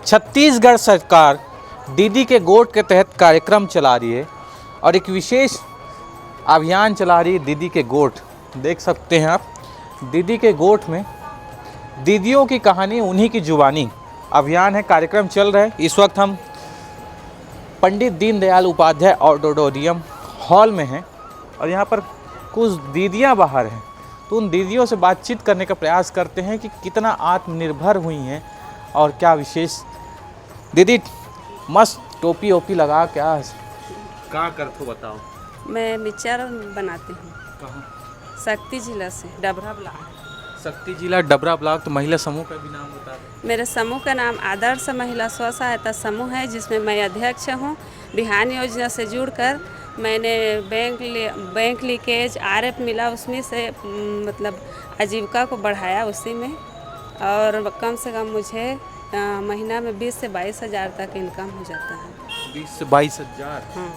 छत्तीसगढ़ सरकार दीदी के गोट के तहत कार्यक्रम चला रही है और एक विशेष अभियान चला रही है दीदी के गोट। देख सकते हैं आप, दीदी के गोट में दीदियों की कहानी उन्हीं की जुबानी अभियान है, कार्यक्रम चल रहा है। इस वक्त हम पंडित दीनदयाल उपाध्याय ऑडिटोरियम हॉल में हैं और यहाँ पर कुछ दीदियाँ बाहर हैं, तो उन दीदियों से बातचीत करने का प्रयास करते हैं कि कितना आत्मनिर्भर हुई हैं और क्या विशेष। दीदी मस्त टोपी ओपी लगा क्या कर तो बताओ। मैं मिक्सचर बनाती हूँ। कहाँ? शक्ति जिला से, डबरा ब्लॉक। शक्ति जिला डबरा ब्लॉक। तो महिला समूह का भी नाम बता दें। मेरे समूह का नाम आदर्श महिला स्व सहायता समूह है, जिसमें मैं अध्यक्ष हूँ। बिहान योजना से जुड़कर मैंने बैंक लीकेज आरएफ मिला, उसमें से मतलब आजीविका को बढ़ाया उसी में, और कम से कम मुझे महीना में 20 से 22 हज़ार तक इनकम हो जाता है। 20 से 22 हज़ार। हाँ।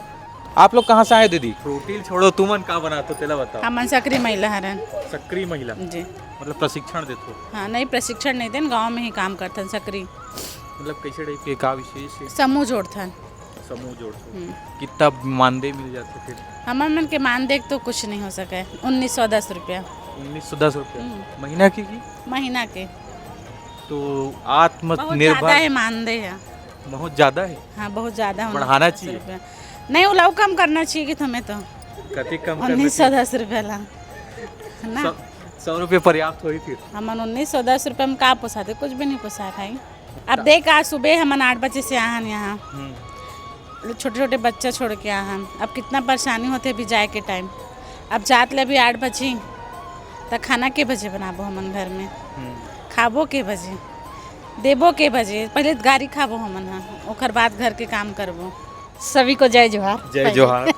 आप लोग कहाँ से आए दीदी? प्रोटीन छोड़ो, तुमन का बना तो तेला बताओ। हम सक्रिय महिला हरन। सक्रिय महिला जी, मतलब प्रशिक्षण देते हो? हाँ, नहीं प्रशिक्षण नहीं देन, गांव में ही काम करथन। सक्रिय मतलब कैसे टाइप के का विशेष है? समूह जोड़थन। समूह जोड़ते कितना मानदेय मिल जाते फिर? हमार मन के मानदेय तो कुछ नहीं हो सके। 1910 रुपया। 1910 रुपया महीना की? महीना के। तो बहुत ज़्यादा आत्मनिर्भर है मानदेय है। बहुत ज़्यादा है। हाँ, बहुत ज़्यादा। बढ़ाना चाहिए। नहीं, उलाऊ कम करना चाहिए कि तुम्हें तो कति कम 1910 रुपया ला ना। 100 रुपये पर्याप्त हुई फिर? हमन 1910 रुपये में का पोसाते? कुछ भी नहीं पोसा भाई। अब देख, आज सुबह हमन 8 बजे से आहन यहाँ, छोटे छोटे बच्चा छोड़ के आहन। अब कितना परेशानी होते भी जाए के टाइम। अब जात ले भी 8 बजे, तो खाना के बजे बनाबो हमन घर में? खाबो के बजे, देबो के बजे? पहले गाड़ी खाबो हमन, हाँ, ओकर बाद घर के काम करबो। सभी को जय जोहार। जय जोहार।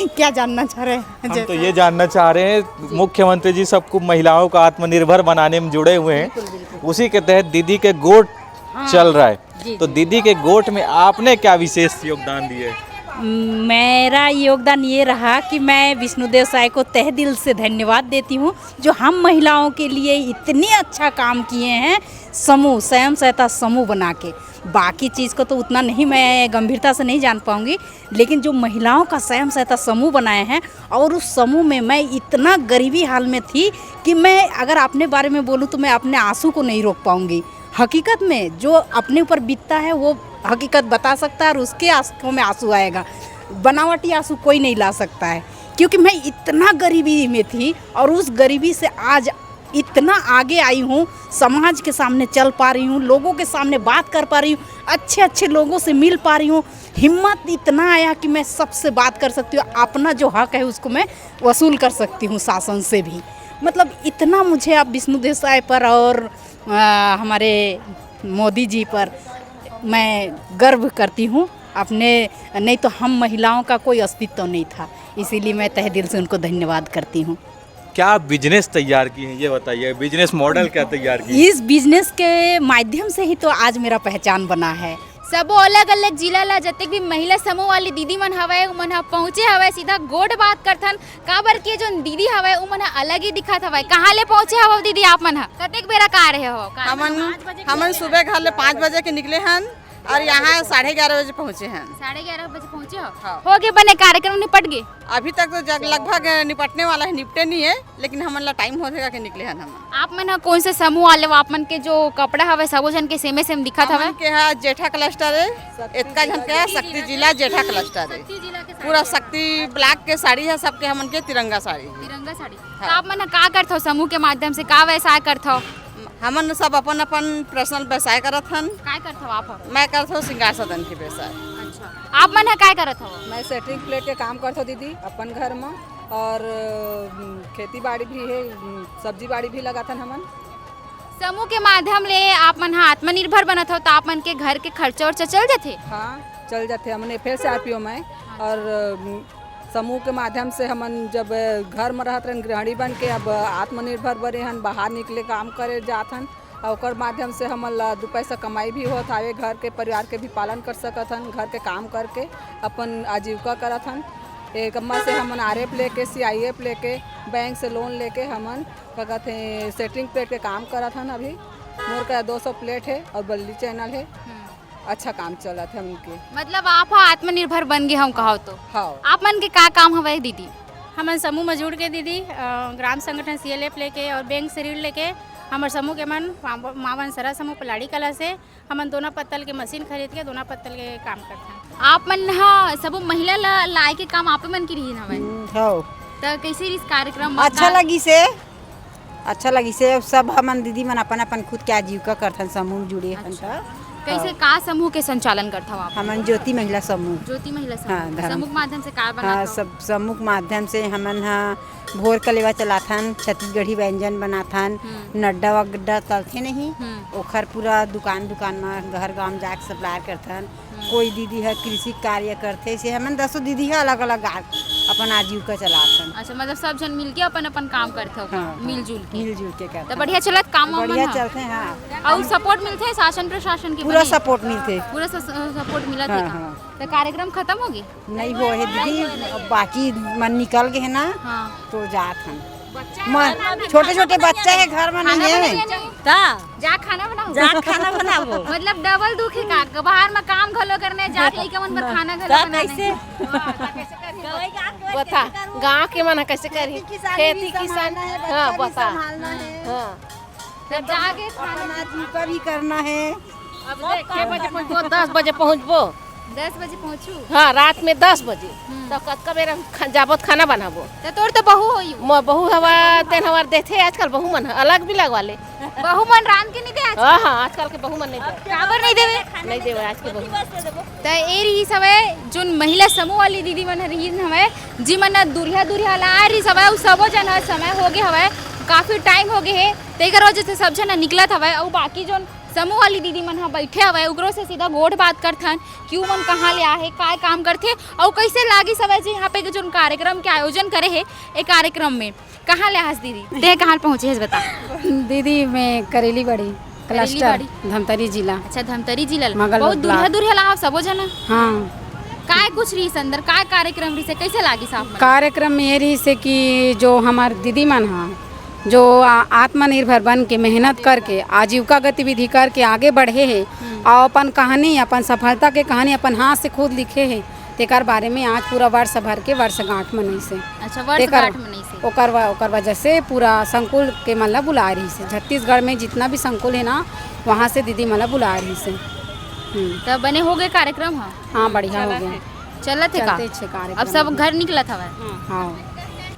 क्या जानना चाह रहे हैं? हम तो ये जानना चाह रहे हैं, मुख्यमंत्री जी सबको महिलाओं को आत्मनिर्भर बनाने में जुड़े हुए हैं, उसी के तहत दीदी के गोट चल रहा है। तो दीदी के गोट में आपने क्या विशेष योगदान दिए? मेरा योगदान ये रहा कि मैं विष्णुदेव साय को तहे दिल से धन्यवाद देती हूँ, जो हम महिलाओं के लिए इतने अच्छा काम किए हैं। समूह, स्वयं सहायता समूह बना के, बाकी चीज़ को तो उतना नहीं मैं गंभीरता से नहीं जान पाऊँगी, लेकिन जो महिलाओं का स्वयं सहायता समूह बनाए हैं, और उस समूह में मैं इतना गरीबी हाल में थी कि मैं अगर अपने बारे में बोलूँ तो मैं अपने आंसू को नहीं रोक पाऊँगी। हकीकत में जो अपने ऊपर बीतता है वो हकीकत बता सकता है, और उसके आंखों में आंसू आएगा। बनावटी आंसू कोई नहीं ला सकता है, क्योंकि मैं इतना गरीबी में थी और उस गरीबी से आज इतना आगे आई हूँ। समाज के सामने चल पा रही हूँ, लोगों के सामने बात कर पा रही हूँ, अच्छे अच्छे लोगों से मिल पा रही हूँ। हिम्मत इतना आया कि मैं सबसे बात कर सकती हूँ, अपना जो हक है उसको मैं वसूल कर सकती हूँ शासन से भी। मतलब इतना मुझे अब विष्णुदेव साय पर और हमारे मोदी जी पर मैं गर्व करती हूँ अपने। नहीं तो हम महिलाओं का कोई अस्तित्व नहीं था, इसीलिए मैं तहे दिल से उनको धन्यवाद करती हूँ। क्या बिजनेस तैयार की है ये बताइए, बिजनेस मॉडल क्या तैयार की? इस बिजनेस के माध्यम से ही तो आज मेरा पहचान बना है। सबो अलग अलग जिला ला जतक भी महिला समूह वाली दीदी मन हवय उमन ह पहुँचे हवय, सीधा गोट बात करथन। काबर के जो दीदी हवय उमन ह अलग ही दिखत हवय। कहाँ ले पहुँचे हव दीदी आप मन ह? कतेक बेरा का रहे हो? हमन सुबह घर ले 5 बजे के निकले हन और यहाँ 11:30 बजे पहुँचे हैं। 11:30 बजे पहुँचे हो? हाँ। हो गए बने कार्यक्रम निपट गए? अभी तक तो लगभग निपटने वाला है, निपटे नहीं है, लेकिन हमन ला टाइम हो जाएगा कि निकले हैं हम। आप मन ह कौन से समूह वाले? आप मन के जो कपड़ा हवय सबो जन के सेमे सेम दिखत हवय? के है जेठा क्लस्टर है, इतना जन के है शक्ति जिला जेठा क्लस्टर है। पूरा शक्ति ब्लॉक के साड़ी है, सबके हमन के तिरंगा साड़ी। तिरंगा साड़ी। तो आप मन का करत हो समूह के माध्यम से? का व्यवसाय करत हो? हमन सब अपन अपन पर्सनल व्यवसाय करत हन। काय करत हो आप? मैं करत हूँ श्रृंगार सदन के व्यवसाय। अच्छा, आप मन काय करत हो? मैं सेटरिंग प्लेट के काम करत हूँ दीदी अपन घर में, और खेती बाड़ी भी है, सब्जी बाड़ी भी लगाथन हमन। समूह के माध्यम ले आप मन आत्मनिर्भर बनत हो, तो आप मन के घर के खर्चा उर्चा चल जाते? हाँ, चल जाते। हमने फिर से RPO में, और समूह के माध्यम से हमन जब घर में रहत रहन गृहिणी बन के, अब आत्मनिर्भर बने हन, बाहर निकले काम करे जाथन, और ओकर माध्यम से हमन ला 2 पैसा कमाई भी होत आवे, घर के परिवार के भी पालन कर सकत हन, घर के काम करके अपन आजीविका करत हन। एक अम्मा से हमन RF लेके, CIF लेके, बैंक से लोन लेके हमन कहते सेटरिंग प्लेट के काम करत हन। अभी मोर का 200 प्लेट है और बल्ली चैनल है। अच्छा काम चलत है उनके। मतलब आप आत्मनिर्भर बन गए हम कहो तो। हाँ आप मन के का काम हवे दीदी? हमन समूह में जुड़ के दीदी ग्राम संगठन CLF लेके और बैंक से ऋण लेके हमारे समूह के मन मावन सरा समूह पलाड़ी कला से हमन दोना पत्तल के मशीन खरीद के दोना पत्तल के काम करते हैं। आप मन हाँ सब महिला लाए के काम आप मन की रही हवे हो तो कैसे इस कार्यक्रम में अच्छा लगी से सब हमन दीदी मन अपन अपन खुद के आजीविका करथन समूह में जुड़े हन त कैसे का समूह के संचालन करता हो आप? हमन ज्योति महिला समूह ज्योति महिला हाँ, समूह धर्म। समूह के माध्यम से का बना हाँ सब समूह के माध्यम से हमन भोर कलेवा चलाथन, छत्तीसगढ़ी व्यंजन बनाथन, नड्डा वड्डा तलथे नहीं ओखर पूरा दुकान में घर गांव जाके सप्लाई करथन। कोई दीदी है कृषि कार्य करथे से हमन 10 दीदी है अलग अलग अपन आजीविका चलाथन। अच्छा मतलब सब जन मिलके अपन अपन काम करते हो हाँ, मिलजुल के करथन। तो बढ़िया चलत काम बढ़िया चलते हैं। हाँ और सपोर्ट मिलते है शासन प्रशासन के पूरा बनी? सपोर्ट मिलते। पूरा सपोर्ट मिला हाँ, था हाँ। तो कार्यक्रम खत्म होगी? नहीं हो है दीदी बाकी मन निकल गए है ना हाँ तो जात हम छोटे छोटे बच्चे है घर में नहीं है जा खाना बनाओ मतलब डबल दुख है का बाहर में काम घलो करने जाके लेके मन पर खाना घलो बनाने बता गाँव के मन कैसे करी खेती किसान हाँ बता हाँ तब जाके खाना आजीविका भी करना है। अब देख के बजे पहुँचबो 10 बजे पहुँचबो 10 बजे पहुँचू हाँ रात में 10 बजे तो कतका बेरा जाबो खाना बनाबो तो तोर तो बहू होई बहू हवा तेन हमार देथे आजकल बहू मन अलग भी लगवा ले बहू मन राम के नहीं दे आज हाँ हाँ आजकल के बहू मन नहीं दे काबर नहीं देवे नहीं देवे आज के बहू तो ए रही सवे जो महिला समूह वाली दीदी मन रही हवे जी मन दूरिया ला रही सवे उ सबो जन ह समय हो गए हवे काफी टाइम हो गए है तेकर वजह से सब जन निकलत हवे और बाकी जो समूह वाली दीदी मन ह बैठे हवे उकरो से सीधा गोठ बात करथन क्यों मन कहाँ ले आहे काय काम करथे और कैसे लागी सवे जी यहाँ पे जो कार्यक्रम के आयोजन करे है एक कार्यक्रम में कहाँ ले हस दीदी ते कहाँ पहुँचे है बता? दीदी मैं करेली बड़ी क्लस्टर बड़ी। धमतरी जिला। अच्छा धमतरी जिला मगल बहुत ब्लॉक। दूरिया ला सबो जना हाँ काय कुछ रही अंदर काय कार्यक्रम रही से कैसे लागी साहब कार्यक्रम में ये रही से कि जो हमार दीदी मन हाँ जो आत्मनिर्भर बन के मेहनत करके आजीविका गतिविधि करके आगे बढ़े है और अपन कहानी अपन सफलता के कहानी अपन हाथ से खुद लिखे है तेकर बारे में आज पूरा वर्ष भर के वर्षगांठ मनई से अच्छा वर्षगांठ मनई से ओकर वजह से पूरा संकुल के मतलब बुला रही से छत्तीसगढ़ में जितना भी संकुल है ना वहाँ से दीदी मतलब बुला रही से। तब बने हो गए कार्यक्रम हाँ बढ़िया हो गया चलत है का कार्यक्रम अब सब घर निकलत हवे हाँ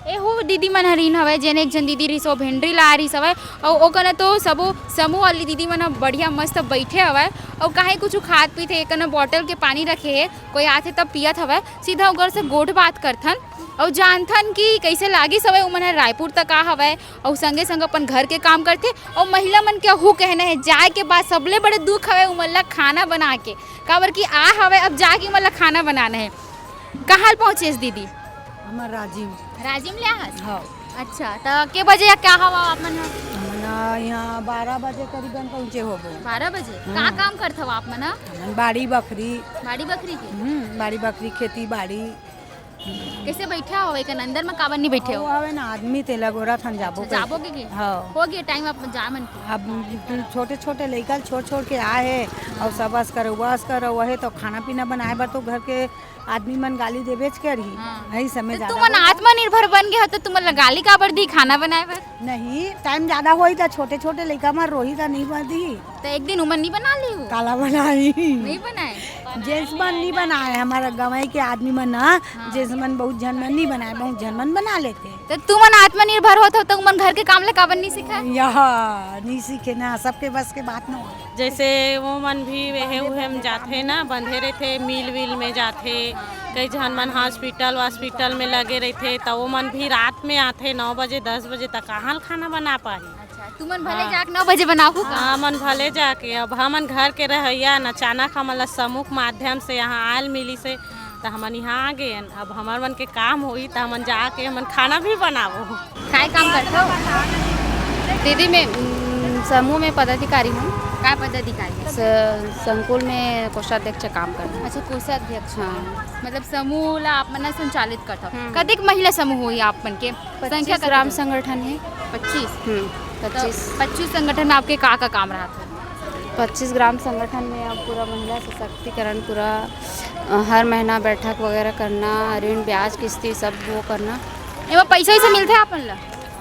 ए हो दीदी मन हरीन हवे जेने एक जन दीदी रही सो भेंडरी ला रही सवे और ओकने तो सबो समूह वाली दीदी मन बढ़िया मस्त बैठे हवे और काहे कुछ खात पीते एकने बोतल के पानी रखे है कोई आथे तब पियत हवे सीधा उगर से गोठ बात करथन और जानथन कि कैसे लागी सवे उमन रायपुर तक आ हवे और संगे संग अपन घर के काम करथे और महिला मन के हु कहना है जाए के बाद सबले बड़े दुख हवे उमन खाना बना के काबर की आ हवे अब जाके उमन खाना बनाना है। कहाँ पहुँचे दीदी? हमार राजिम ले आहस हाँ अच्छा तो के बजे क्या हवा आप मन यहाँ 12 बजे करीबन पहुँचे हो गए। 12 बजे का काम करते हो आप मन बाड़ी बकरी बाड़ी बकरी की खेती बाड़ी कैसे बैठे हो एक अंदर में काबर नहीं बैठे हो आवे ना आदमी ते लगोरा थन जाबोगे के हाँ हो गया टाइम आप जामन अब छोटे छोटे लड़का छोड़ के आए है और सब बस करो वही तो खाना पीना बनाए बर तो घर के आदमी मन गाली दे बेच कर ही यही समय तुम आत्मनिर्भर बन गए हो तो तुम गाली काबर दी खाना बनाए बर नहीं टाइम ज्यादा होई था छोटे छोटे लड़का मार रोही था नहीं बदी तो एक दिन उमन नहीं बना ली हो काला बनाई नहीं बनाए जेंट्स मन नहीं बनाए हमारा गवाई के आदमी मन ना जेंट्स मन बहुत जन मन नहीं बनाए बहुत जन मन बना लेते तो तुम आत्मनिर्भर होते हो तो उमन घर के काम ले काबर नहीं सीखा यहाँ नहीं सीखे ना सबके बस के बात ना जैसे वो मन भी वेहे उहे में जाते ना बंधे रहते मिल विल में जाते कई जन मन हॉस्पिटल में लगे रहते तो वो मन भी रात में आते 9 बजे 10 बजे तक कहाँ खाना बना पाही। अच्छा तुमन भले जाके 9 बजे बनाओ हाँ मन भले जाके अब हमन घर के रहैया न अचानक हमन समूह माध्यम से यहाँ आयल मिली से तो हमन यहाँ आ गए अब हमार मन के काम हुई तो हमन जाके हमन खाना भी बनाओ। काय काम करते हो दीदी मैं समूह में पदाधिकारी हूँ। काय पदाधिकारी संकुल में कोषाध्यक्ष काम करते हैं। अच्छा कोषाध्यक्ष हाँ मतलब समूह ला आप मन संचालित करता हो कतेक महिला समूह हुई आप मन के संख्या ग्राम संगठन है 25 25 25 संगठन में आपके का काम रहा था 25 ग्राम संगठन में अब पूरा महिला सशक्तिकरण पूरा हर महीना बैठक वगैरह करना, ऋण ब्याज किस्ती सब वो करना। एमा पैसा वैसा मिलते आपन ला?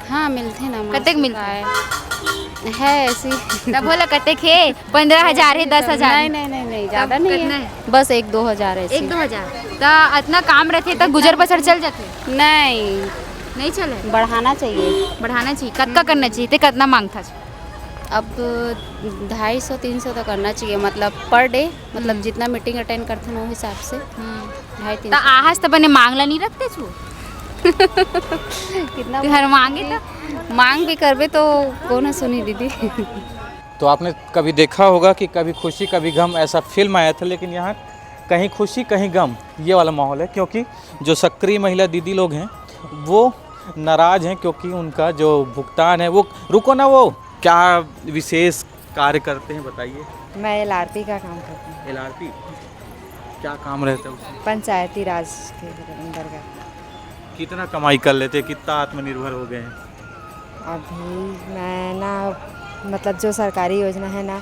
हाँ मिलते ना। कतेक मिलता है ऐसी? तब बोला कतेक है? 15,000 है, 10,000? नहीं ज़्यादा नहीं कितना है, बस 1-2 हज़ार ऐसे। 1-2 हज़ार तो इतना काम रहते तो गुजर बसर चल जाते? नहीं चले, बढ़ाना चाहिए। बढ़ाना चाहिए। कतना करना चाहिए थे? कितना मांग था? अब 250-300 तो करना चाहिए, मतलब पर डे, मतलब जितना मीटिंग अटेंड करते हैं वो हिसाब से 250-300। तो आहस तो बने मांगला नहीं रखते छू? कितना घर मांगे तो मांग भी करबे तो कौन सुनी दीदी। तो आपने कभी देखा होगा कि कभी खुशी कभी गम ऐसा फिल्म आया था, लेकिन यहाँ कहीं खुशी कहीं गम ये वाला माहौल है, क्योंकि जो सक्रिय महिला दीदी लोग हैं वो नाराज़ हैं, क्योंकि उनका जो भुगतान है वो रुको ना, वो क्या विशेष कार्य करते हैं बताइए। मैं LRP का काम करती हूँ। LRP क्या काम रहता है उसमें? पंचायती राज के अंतर्गत। कितना कमाई कर लेते, कितना आत्मनिर्भर हो गए हैं? अभी मैं ना मतलब जो सरकारी योजना है ना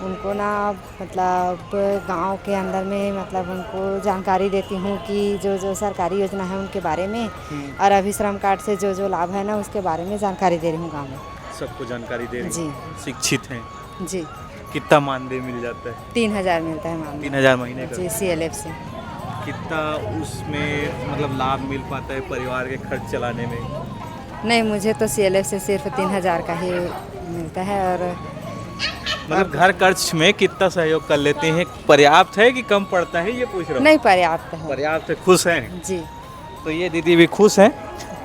उनको ना मतलब गांव के अंदर में मतलब उनको जानकारी देती हूँ कि जो जो सरकारी योजना है उनके बारे में, और अभी श्रम कार्ड से जो जो लाभ है ना उसके बारे में जानकारी दे रही हूँ गाँव में। सबको जानकारी दे रही जी। शिक्षित हैं जी। कितना मानदेय मिल जाता है? 3,000 मिलता है मानदेय। 3,000 महीने का? जी, CLF से। कितना उसमें मतलब लाभ मिल पाता है परिवार के खर्च चलाने में? नहीं, मुझे तो CLF से सिर्फ 3,000 का ही मिलता है। और मतलब घर खर्च में कितना सहयोग कर लेते हैं? पर्याप्त है कि कम पड़ता है, ये पूछ रहा हूँ। नहीं, पर्याप्त है। पर्याप्त है, खुश हैं? जी। तो ये दीदी भी खुश हैं,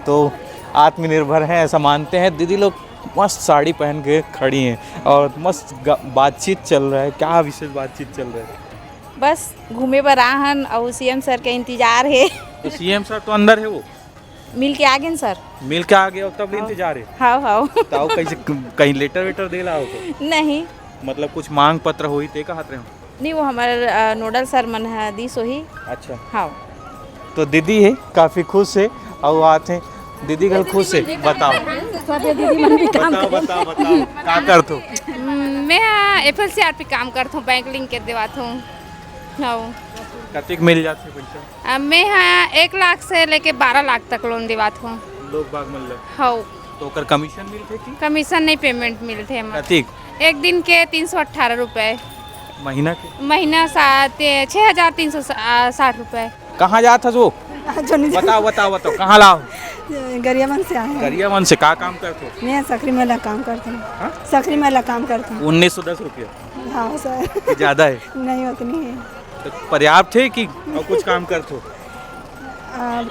तो आत्मनिर्भर हैं ऐसा मानते हैं। दीदी लोग मस्त साड़ी पहन के खड़ी हैं और मस्त बातचीत चल रहा है। क्या विशेष बातचीत चल रहा है? बस घूमे पर आहन और CM सर के इंतजार है। तो CM सर तो अंदर है, वो मिल के आ गए सर। मिल के आ गए और तब इंतजार है? हाँ तो कैसे कहीं लेटर वेटर दे ला हो तो? नहीं, मतलब कुछ मांग पत्र हुई ते कहा रहे हो? नहीं वो हमारे नोडल सर मन है दी सो ही। अच्छा। हाँ, तो दीदी है काफ़ी खुश है और आते हैं दीदी गल खुश है। बताओ बताओ क्या करते हो? मैं FLCRP काम करता हूँ, बैंक लिंक कर देवात हूँ। हाँ, कतिक मिल जाते हैं पैसा? मैं 1 लाख से लेके 12 लाख तक लोन दिवात हूँ। लोग बाग मिल हाँ। तो ओकर कमीशन मिलते की? कमीशन नहीं, पेमेंट मिलते हैं। कतिक? एक दिन के 318 रुपये। महीना के? महीना 6,360 रुपये। कहाँ जाता वो? बताओ कहाँ लाओ? गरियाबंद से आए। गरियाबंद से क्या काम करते हो? मैं सकरी मेला काम करती हूँ। सकरी मेला काम करती हूँ। 1910 रुपये? हाँ सर। ज़्यादा है? नहीं उतनी है। तो पर्याप्त है कि और कुछ काम करते हो?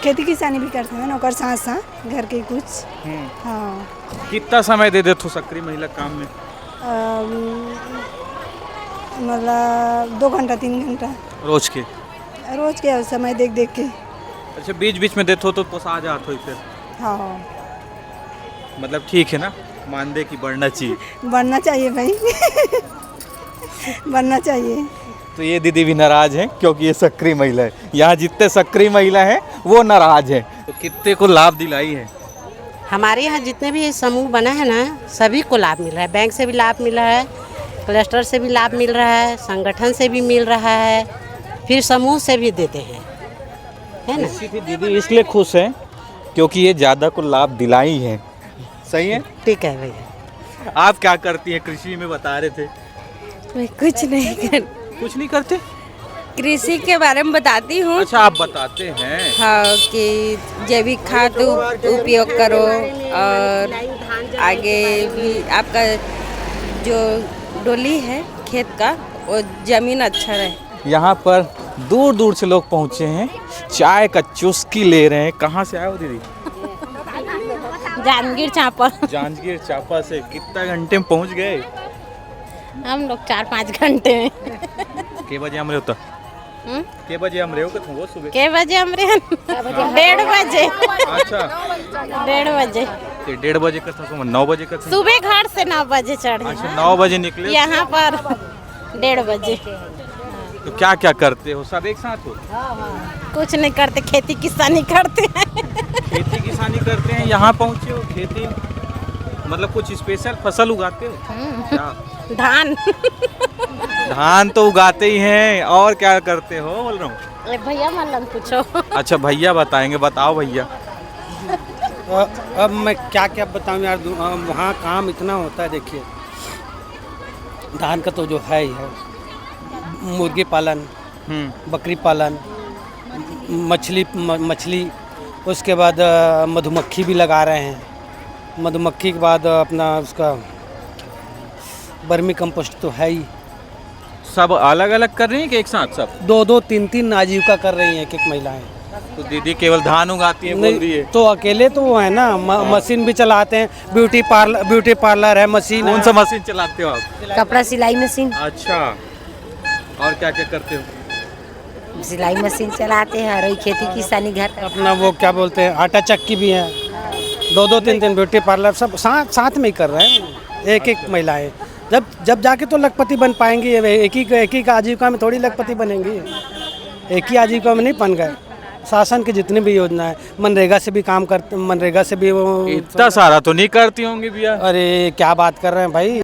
खेती किसानी भी करते हैं नौकर साथ साथ घर के कुछ। हाँ। कितना समय दे देते हो सक्रिय महिला काम में? मतलब 2 घंटा 3 घंटा रोज के? रोज के समय देख देख के। अच्छा, बीच बीच में देते हो तो पोसा जाते हो फिर? हाँ। मतलब ठीक है ना, मानदेय की बढ़ना चाहिए? बढ़ना चाहिए भाई। बढ़ना चाहिए। तो ये दीदी भी नाराज हैं क्योंकि ये सक्रिय महिला है। यहाँ जितने सक्रिय महिला हैं वो नाराज हैं। तो कितने को लाभ दिलाई है? हमारे यहाँ जितने भी समूह बना है ना सभी को लाभ मिल रहा है। बैंक से भी लाभ मिल रहा है, क्लस्टर से भी लाभ मिल रहा है, संगठन से भी मिल रहा है, फिर समूह से भी देते हैं, है ना। दीदी इसलिए खुश हैं क्योंकि ये ज़्यादा को लाभ दिलाई है। सही है? ठीक है भैया। आप क्या करती हैं? कृषि में बता रहे थे। मैं कुछ नहीं करते? कृषि के बारे में बताती हूँ। अच्छा, आप बताते हैं। हाँ, कि जैविक खाद उपयोग करो और आगे भी आपका जो डोली है खेत का वो ज़मीन अच्छा रहे। यहाँ पर दूर दूर से लोग पहुँचे हैं, चाय का चुस्की ले रहे हैं। कहाँ से आए हो दीदी? जांजगीर चांपा। जांजगीर चांपा से कितना घंटे में पहुँच गए? हम लोग 4-5 घंटे में। के बजे हम रहे हो? के बजे हम रहे हो? वो सुबह के बजे हम रहे? 1:30 बजे। अच्छा, 1:30 बजे। 1:30 बजे का था? 9 बजे का था? सुबह घर से 9 बजे चढ़े। अच्छा, 9 बजे निकले यहाँ पर 1:30 बजे। तो क्या क्या करते हो? सब एक साथ हो? कुछ नहीं करते, खेती किसानी करते हैं। खेती किसानी करते हैं। यहाँ पहुँचे हो खेती मतलब कुछ स्पेशल फसल उगाते हो क्या? धान। धान तो उगाते ही हैं, और क्या करते हो बोल रहा हूँ? भैया मान पूछो। अच्छा भैया बताएंगे, बताओ भैया। अब मैं क्या क्या बताऊँ यार, वहाँ काम इतना होता है। देखिए धान का तो जो है ही है, मुर्गी पालन, बकरी पालन, मछली, उसके बाद मधुमक्खी भी लगा रहे हैं। मधुमक्खी के बाद अपना उसका बर्मी कंपोस्ट तो है ही। सब अलग अलग कर रही हैं कि एक साथ सब? 2-2, 3-3 आजीविका कर रही हैं एक महिलाएं। तो दीदी केवल धान उगाती हैं बोल रही है? तो अकेले तो वो है ना, मशीन भी चलाते हैं, ब्यूटी पार्लर है, मशीन। कौन सा मशीन चलाते हो आप? कपड़ा सिलाई मशीन। अच्छा, और क्या क्या करते हो? सिलाई मशीन चलाते हैं और खेती किसानी घर अपना वो क्या बोलते हैं, आटा चक्की भी है। 2-2, 3-3 ब्यूटी पार्लर सब साथ में ही कर रहे हैं, एक महिलाएं। जब जाके तो लखपति बन पाएंगी। एक ही का आजीविका में थोड़ी लखपति बनेंगी, एक ही आजीविका में नहीं बन गए। शासन की जितनी भी योजना है, मनरेगा से भी काम करते, मनरेगा से भी वो इतना सारा तो नहीं करती होंगी भैया। अरे क्या बात कर रहे हैं भाई।